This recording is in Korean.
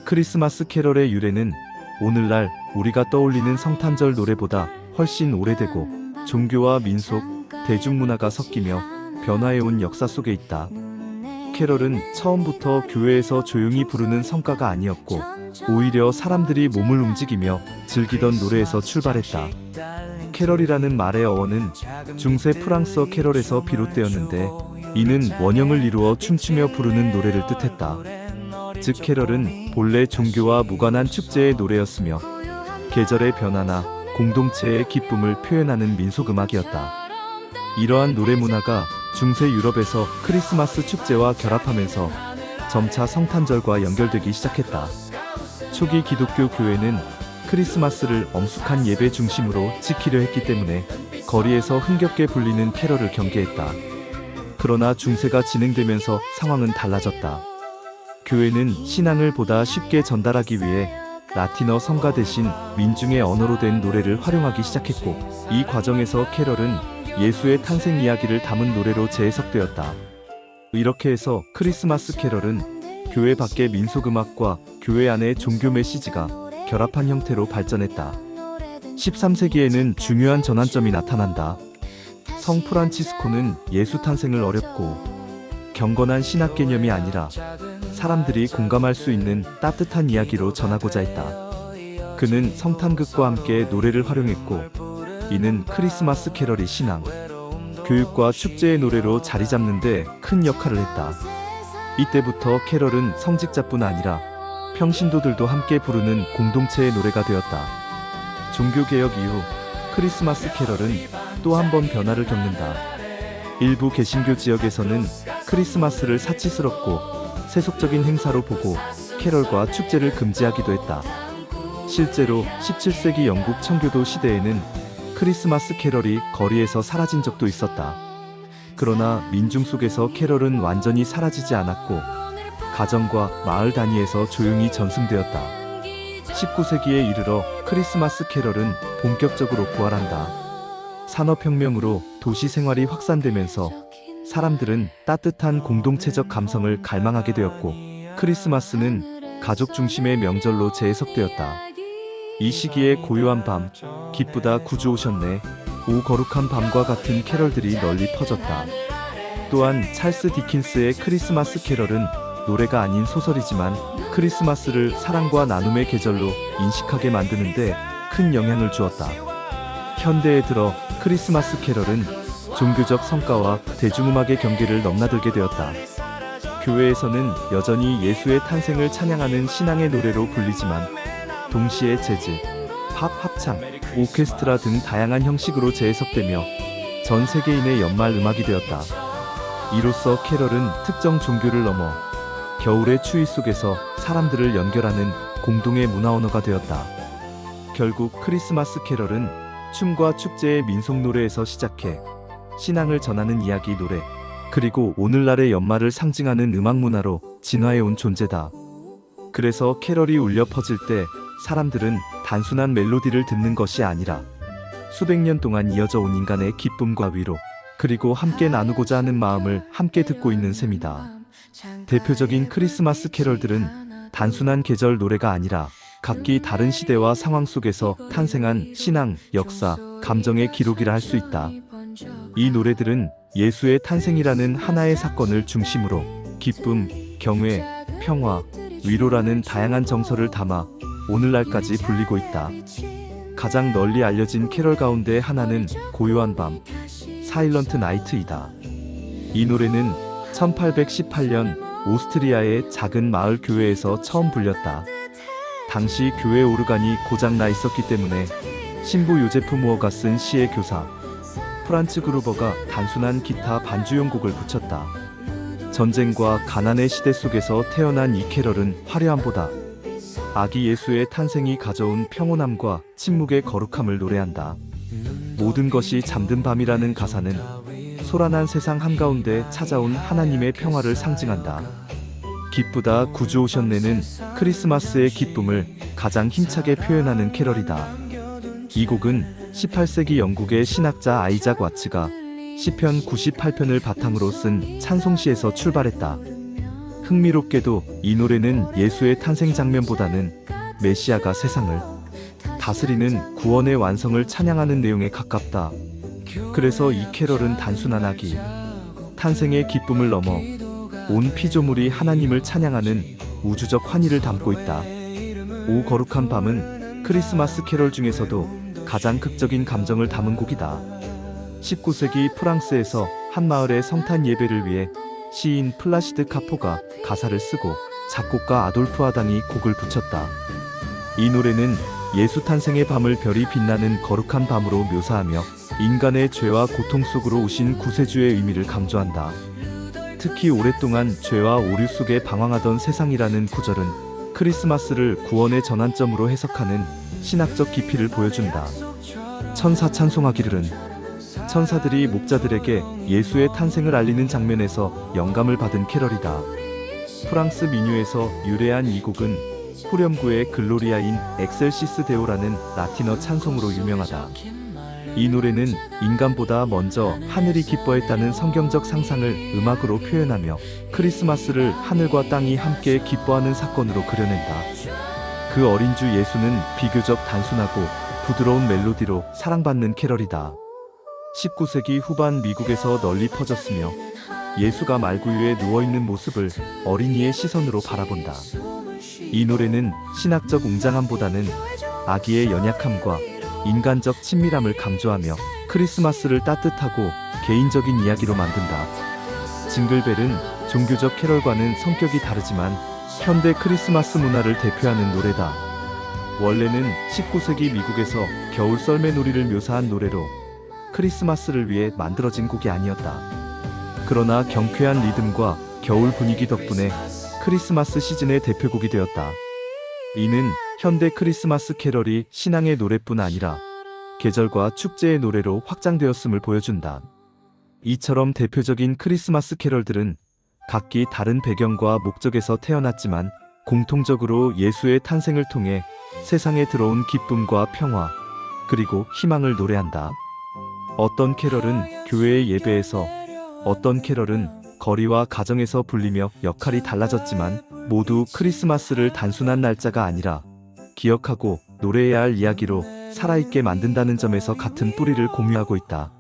크리스마스 캐럴의 유래는 오늘날 우리가 떠올리는 성탄절 노래보다 훨씬 오래되고 종교와 민속, 대중문화가 섞이며 변화해온 역사 속에 있다. 캐럴은 처음부터 교회에서 조용히 부르는 성가가 아니었고 오히려 사람들이 몸을 움직이며 즐기던 노래에서 출발했다. 캐럴이라는 말의 어원은 중세 프랑스어 캐럴에서 비롯되었는데 이는 원형을 이루어 춤추며 부르는 노래를 뜻했다. 즉 캐럴은 본래 종교와 무관한 축제의 노래였으며 계절의 변화나 공동체의 기쁨을 표현하는 민속음악이었다. 이러한 노래 문화가 중세 유럽에서 크리스마스 축제와 결합하면서 점차 성탄절과 연결되기 시작했다. 초기 기독교 교회는 크리스마스를 엄숙한 예배 중심으로 지키려 했기 때문에 거리에서 흥겹게 불리는 캐럴을 경계했다. 그러나 중세가 진행되면서 상황은 달라졌다. 교회는 신앙을 보다 쉽게 전달하기 위해 라틴어 성가 대신 민중의 언어로 된 노래를 활용하기 시작했고 이 과정에서 캐럴은 예수의 탄생 이야기를 담은 노래로 재해석되었다. 이렇게 해서 크리스마스 캐럴은 교회 밖의 민속음악과 교회 안의 종교 메시지가 결합한 형태로 발전했다. 13세기에는 중요한 전환점이 나타난다. 성 프란치스코는 예수 탄생을 어렵고 경건한 신학 개념이 아니라 사람들이 공감할 수 있는 따뜻한 이야기로 전하고자 했다. 그는 성탄극과 함께 노래를 활용했고 이는 크리스마스 캐럴이 신앙, 교육과 축제의 노래로 자리 잡는 데 큰 역할을 했다. 이때부터 캐럴은 성직자뿐 아니라 평신도들도 함께 부르는 공동체의 노래가 되었다. 종교개혁 이후 크리스마스 캐럴은 또 한 번 변화를 겪는다. 일부 개신교 지역에서는 크리스마스를 사치스럽고 세속적인 행사로 보고 캐럴과 축제를 금지하기도 했다. 실제로 17세기 영국 청교도 시대에는 크리스마스 캐럴이 거리에서 사라진 적도 있었다. 그러나 민중 속에서 캐럴은 완전히 사라지지 않았고 가정과 마을 단위에서 조용히 전승되었다. 19세기에 이르러 크리스마스 캐럴은 본격적으로 부활한다. 산업혁명으로 도시 생활이 확산되면서 사람들은 따뜻한 공동체적 감성을 갈망하게 되었고 크리스마스는 가족 중심의 명절로 재해석되었다. 이 시기에 고요한 밤, 기쁘다 구주 오셨네, 오 거룩한 밤과 같은 캐럴들이 널리 퍼졌다. 또한 찰스 디킨스의 크리스마스 캐럴은 노래가 아닌 소설이지만 크리스마스를 사랑과 나눔의 계절로 인식하게 만드는데 큰 영향을 주었다. 현대에 들어 크리스마스 캐럴은 종교적 성가와 대중음악의 경계를 넘나들게 되었다. 교회에서는 여전히 예수의 탄생을 찬양하는 신앙의 노래로 불리지만 동시에 재즈, 팝 합창, 오케스트라 등 다양한 형식으로 재해석되며 전 세계인의 연말 음악이 되었다. 이로써 캐럴은 특정 종교를 넘어 겨울의 추위 속에서 사람들을 연결하는 공동의 문화 언어가 되었다. 결국 크리스마스 캐럴은 춤과 축제의 민속 노래에서 시작해 신앙을 전하는 이야기 노래, 그리고 오늘날의 연말을 상징하는 음악 문화로 진화해온 존재다. 그래서 캐럴이 울려 퍼질 때 사람들은 단순한 멜로디를 듣는 것이 아니라 수백 년 동안 이어져 온 인간의 기쁨과 위로, 그리고 함께 나누고자 하는 마음을 함께 듣고 있는 셈이다. 대표적인 크리스마스 캐럴들은 단순한 계절 노래가 아니라 각기 다른 시대와 상황 속에서 탄생한 신앙, 역사, 감정의 기록이라 할 수 있다. 이 노래들은 예수의 탄생이라는 하나의 사건을 중심으로 기쁨, 경외, 평화, 위로라는 다양한 정서를 담아 오늘날까지 불리고 있다. 가장 널리 알려진 캐럴 가운데 하나는 고요한 밤, 사일런트 나이트이다. 이 노래는 1818년 오스트리아의 작은 마을 교회에서 처음 불렸다. 당시 교회 오르간이 고장나 있었기 때문에 신부 요제프 무어가 쓴 시의 교사 프란츠 그루버가 단순한 기타 반주용 곡을 붙였다. 전쟁과 가난의 시대 속에서 태어난 이 캐럴은 화려함보다 아기 예수의 탄생이 가져온 평온함과 침묵의 거룩함을 노래한다. 모든 것이 잠든 밤이라는 가사는 소란한 세상 한가운데 찾아온 하나님의 평화를 상징한다. 기쁘다 구주 오셨네는 크리스마스의 기쁨을 가장 힘차게 표현하는 캐럴이다. 이 곡은 18세기 영국의 신학자 아이작 와츠가 시편 98편을 바탕으로 쓴 찬송시에서 출발했다. 흥미롭게도 이 노래는 예수의 탄생 장면보다는 메시아가 세상을 다스리는 구원의 완성을 찬양하는 내용에 가깝다. 그래서 이 캐럴은 단순한 아기 탄생의 기쁨을 넘어 온 피조물이 하나님을 찬양하는 우주적 환희를 담고 있다. 오 거룩한 밤은 크리스마스 캐럴 중에서도 가장 극적인 감정을 담은 곡이다. 19세기 프랑스에서 한 마을의 성탄 예배를 위해 시인 플라시드 카포가 가사를 쓰고 작곡가 아돌프 아당이 곡을 붙였다. 이 노래는 예수 탄생의 밤을 별이 빛나는 거룩한 밤으로 묘사하며 인간의 죄와 고통 속으로 오신 구세주의 의미를 강조한다. 특히 오랫동안 죄와 오류 속에 방황하던 세상이라는 구절은 크리스마스를 구원의 전환점으로 해석하는 신학적 깊이를 보여준다. 천사 찬송하기를은 천사들이 목자들에게 예수의 탄생을 알리는 장면에서 영감을 받은 캐럴이다. 프랑스 민요에서 유래한 이 곡은 후렴구의 글로리아인 엑셀시스 데오라는 라틴어 찬송으로 유명하다. 이 노래는 인간보다 먼저 하늘이 기뻐했다는 성경적 상상을 음악으로 표현하며 크리스마스를 하늘과 땅이 함께 기뻐하는 사건으로 그려낸다. 그 어린 주 예수는 비교적 단순하고 부드러운 멜로디로 사랑받는 캐럴이다. 19세기 후반 미국에서 널리 퍼졌으며 예수가 말구유에 누워있는 모습을 어린이의 시선으로 바라본다. 이 노래는 신학적 웅장함보다는 아기의 연약함과 인간적 친밀함을 강조하며 크리스마스를 따뜻하고 개인적인 이야기로 만든다. 징글벨은 종교적 캐럴과는 성격이 다르지만 현대 크리스마스 문화를 대표하는 노래다. 원래는 19세기 미국에서 겨울 썰매놀이를 묘사한 노래로 크리스마스를 위해 만들어진 곡이 아니었다. 그러나 경쾌한 리듬과 겨울 분위기 덕분에 크리스마스 시즌의 대표곡이 되었다. 이는 현대 크리스마스 캐럴이 신앙의 노래뿐 아니라 계절과 축제의 노래로 확장되었음을 보여준다. 이처럼 대표적인 크리스마스 캐럴들은 각기 다른 배경과 목적에서 태어났지만 공통적으로 예수의 탄생을 통해 세상에 들어온 기쁨과 평화, 그리고 희망을 노래한다. 어떤 캐럴은 교회의 예배에서, 어떤 캐럴은 거리와 가정에서 불리며 역할이 달라졌지만 모두 크리스마스를 단순한 날짜가 아니라 기억하고 노래해야 할 이야기로 살아있게 만든다는 점에서 같은 뿌리를 공유하고 있다.